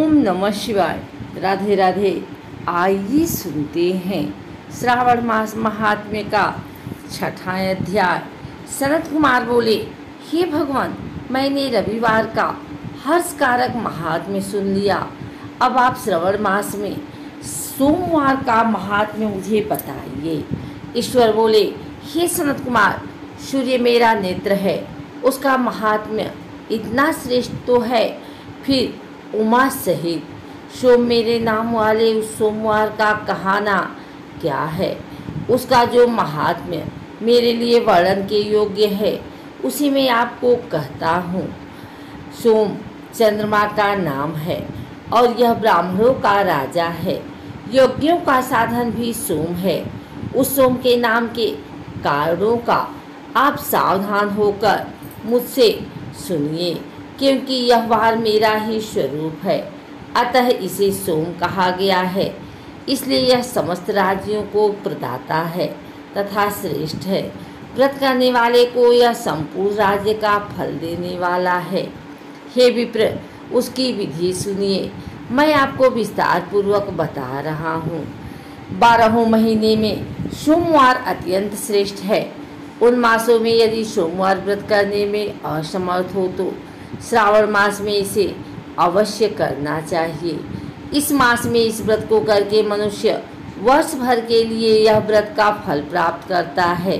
ओम नमः शिवाय। राधे राधे। आइए सुनते हैं श्रावण मास महात्म्य का छठा अध्याय। सनत कुमार बोले, हे भगवान, मैंने रविवार का हर्षकारक महात्म्य सुन लिया। अब आप श्रावण मास में सोमवार का महात्म्य मुझे बताइए। ईश्वर बोले, हे सनत कुमार, सूर्य मेरा नेत्र है, उसका महात्म्य इतना श्रेष्ठ तो है, फिर उमा सहित सोम मेरे नाम वाले उस सोमवार का कहाना क्या है। उसका जो महात्म्य मेरे लिए वर्णन के योग्य है, उसी में आपको कहता हूँ। सोम चंद्रमा का नाम है और यह ब्राह्मणों का राजा है। यज्ञों का साधन भी सोम है। उस सोम के नाम के कारणों का आप सावधान होकर मुझसे सुनिए, क्योंकि यह वार मेरा ही स्वरूप है, अतः इसे सोम कहा गया है। इसलिए यह समस्त राज्यों को प्रदाता है तथा श्रेष्ठ है। व्रत करने वाले को यह संपूर्ण राज्य का फल देने वाला है। हे विप्र, उसकी विधि सुनिए। मैं आपको विस्तार पूर्वक बता रहा हूँ। 12 महीने में सोमवार अत्यंत श्रेष्ठ है। उन मासों में यदि सोमवार व्रत करने में असमर्थ हो तो श्रावण मास में इसे अवश्य करना चाहिए। इस मास में इस व्रत को करके मनुष्य वर्ष भर के लिए यह व्रत का फल प्राप्त करता है।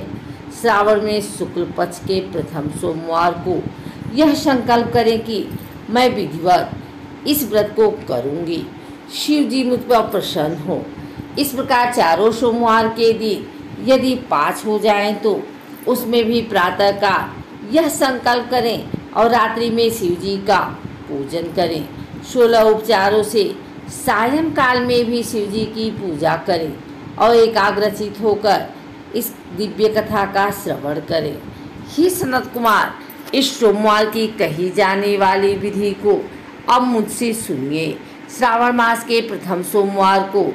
श्रावण में शुक्ल पक्ष के प्रथम सोमवार को यह संकल्प करें कि मैं विधिवत इस व्रत को करूंगी, शिव जी मुझ पर प्रसन्न हो। इस प्रकार चारों सोमवार के दिन यदि 5 हो जाएं तो उसमें भी प्रातःकाल यह संकल्प करें और रात्रि में शिव जी का पूजन करें। 16 उपचारों से सायंकाल में भी शिव जी की पूजा करें और एकाग्रचित होकर इस दिव्य कथा का श्रवण करें। हे सनत कुमार, इस सोमवार की कही जाने वाली विधि को अब मुझसे सुनिए। श्रावण मास के प्रथम सोमवार को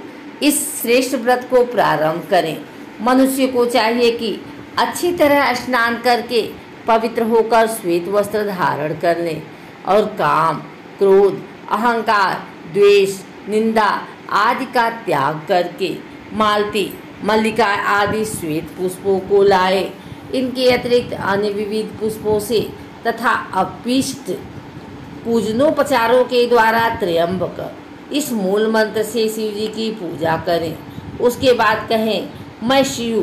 इस श्रेष्ठ व्रत को प्रारंभ करें। मनुष्य को चाहिए कि अच्छी तरह स्नान करके पवित्र होकर श्वेत वस्त्र धारण कर लें और काम, क्रोध, अहंकार, द्वेष, निंदा आदि का त्याग करके मालती, मल्लिका आदि श्वेत पुष्पों को लाए। इनके अतिरिक्त अन्य विविध पुष्पों से तथा अभीष्ट पूजनोपचारों के द्वारा त्र्यंबक इस मूल मंत्र से शिव जी की पूजा करें। उसके बाद कहें, मैं शिव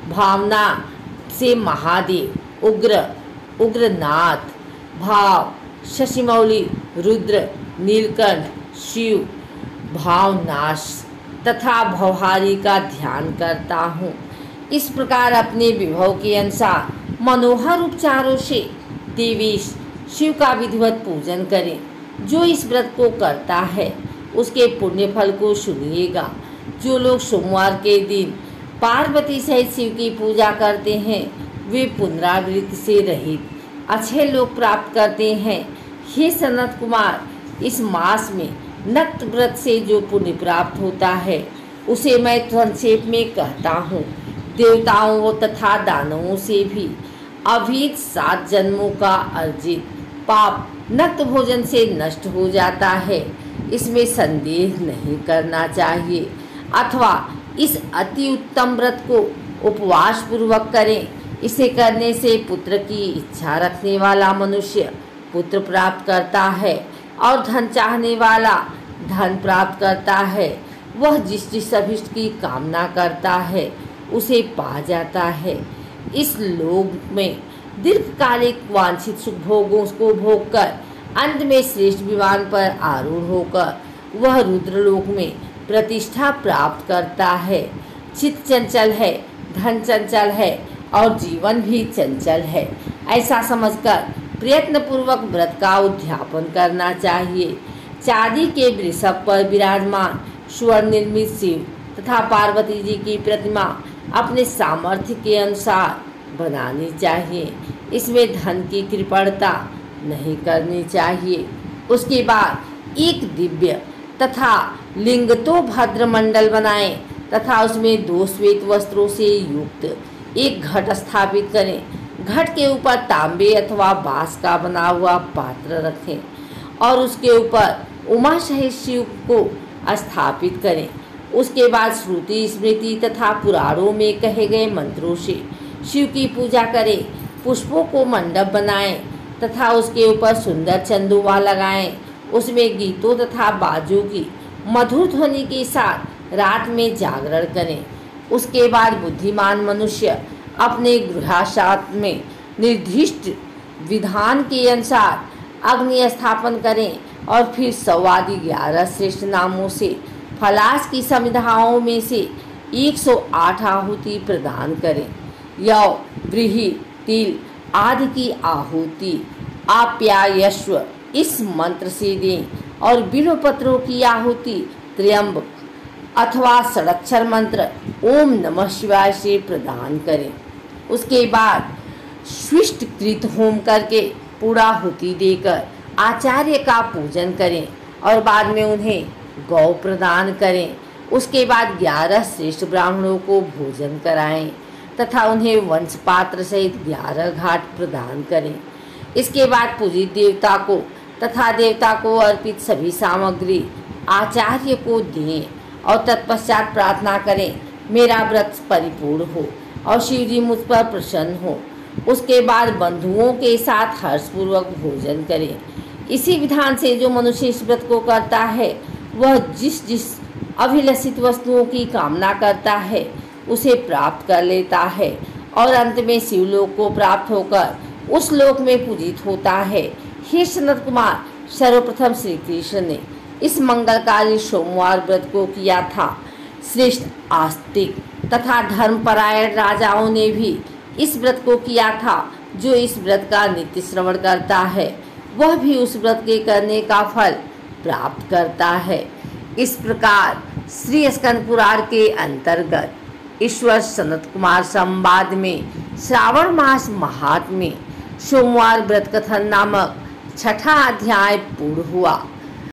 भावना से महादेव, उग्रनाथ, भाव शशिमौली, रुद्र, नीलकंठ, शिव, भावनाश तथा भवहारी का ध्यान करता हूँ। इस प्रकार अपने विभव के अनुसार मनोहर उपचारों से देवेश शिव का विधिवत पूजन करें। जो इस व्रत को करता है उसके पुण्य फल को सुनिएगा। जो लोग सोमवार के दिन पार्वती सहित शिव की पूजा करते हैं वे पुनरावृत्ति से रहित अच्छे लोग प्राप्त करते हैं। हे सनत कुमार, इस मास में नक्त व्रत से जो पुण्य प्राप्त होता है उसे मैं संक्षेप में कहता हूँ। देवताओं तथा दानवों से भी अभीत 7 जन्मों का अर्जित पाप नक्त भोजन से नष्ट हो जाता है, इसमें संदेह नहीं करना चाहिए। अथवा इस अति उत्तम व्रत को उपवास पूर्वक करें। इसे करने से पुत्र की इच्छा रखने वाला मनुष्य पुत्र प्राप्त करता है और धन चाहने वाला धन प्राप्त करता है। वह जिस अभिष्ट की कामना करता है उसे पा जाता है। इस लोक में दीर्घकालिक वांछित सुख भोगों को भोगकर अंत में श्रेष्ठ विमान पर आरूढ़ होकर वह रुद्रलोक में प्रतिष्ठा प्राप्त करता है। चित्त चंचल है, धन चंचल है और जीवन भी चंचल है, ऐसा समझकर प्रयत्न पूर्वक व्रत का उद्यापन करना चाहिए। चांदी के वृषभ पर विराजमान स्वर्ण निर्मित शिव तथा पार्वती जी की प्रतिमा अपने सामर्थ्य के अनुसार बनानी चाहिए। इसमें धन की कृपणता नहीं करनी चाहिए। उसके बाद एक दिव्य तथा लिंग तो भद्र मंडल बनाएं तथा उसमें 2 श्वेत वस्त्रों से युक्त एक घट स्थापित करें। घट के ऊपर तांबे अथवा बांस का बना हुआ पात्र रखें और उसके ऊपर उमा सहित शिव को स्थापित करें। उसके बाद श्रुति स्मृति तथा पुराणों में कहे गए मंत्रों से शिव की पूजा करें। पुष्पों को मंडप बनाएं तथा उसके ऊपर सुंदर चंदुआ लगाएं। उसमें गीतों तथा बाजों की मधुर ध्वनि के साथ रात में जागरण करें। उसके बाद बुद्धिमान मनुष्य अपने गृहस्थाश्रम में निर्दिष्ट विधान के अनुसार अग्नि स्थापन करें और फिर 111 श्रेष्ठ नामों से फलास की समिधाओं में से 108 आहुति प्रदान करें। यौ, व्रीहि, तिल आदि की आहुति आप्यायस्व इस मंत्र से दें और बिल्व पत्रों की आहुति त्र्यंबक अथवा षडाक्षर मंत्र ओम नमः शिवाय से प्रदान करें। उसके बाद स्विष्टकृत होम करके पूर्णाहुति देकर आचार्य का पूजन करें और बाद में उन्हें गौ प्रदान करें। उसके बाद 11 श्रेष्ठ ब्राह्मणों को भोजन कराएं तथा उन्हें वंश पात्र सहित 11 घाट प्रदान करें। इसके बाद पूजित देवता को तथा देवता को अर्पित सभी सामग्री आचार्य को दें और तत्पश्चात प्रार्थना करें मेरा व्रत परिपूर्ण हो और शिव जी मुझ पर प्रसन्न हो। उसके बाद बंधुओं के साथ हर्षपूर्वक भोजन करें। इसी विधान से जो मनुष्य इस व्रत को करता है वह जिस अभिलषित वस्तुओं की कामना करता है उसे प्राप्त कर लेता है और अंत में शिवलोक को प्राप्त होकर उस लोक में पूजित होता है। हे सनत कुमार, सर्वप्रथम श्री कृष्ण ने इस मंगलकारी सोमवार व्रत को किया था। श्रेष्ठ आस्तिक तथा धर्मपरायण राजाओं ने भी इस व्रत को किया था। जो इस व्रत का नित्य श्रवण करता है वह भी उस व्रत के करने का फल प्राप्त करता है। इस प्रकार श्री स्कंद पुराण के अंतर्गत ईश्वर सनत कुमार संवाद में श्रावण मास महात्म्य सोमवार व्रत कथन नामक 6ठा अध्याय पूर्ण हुआ।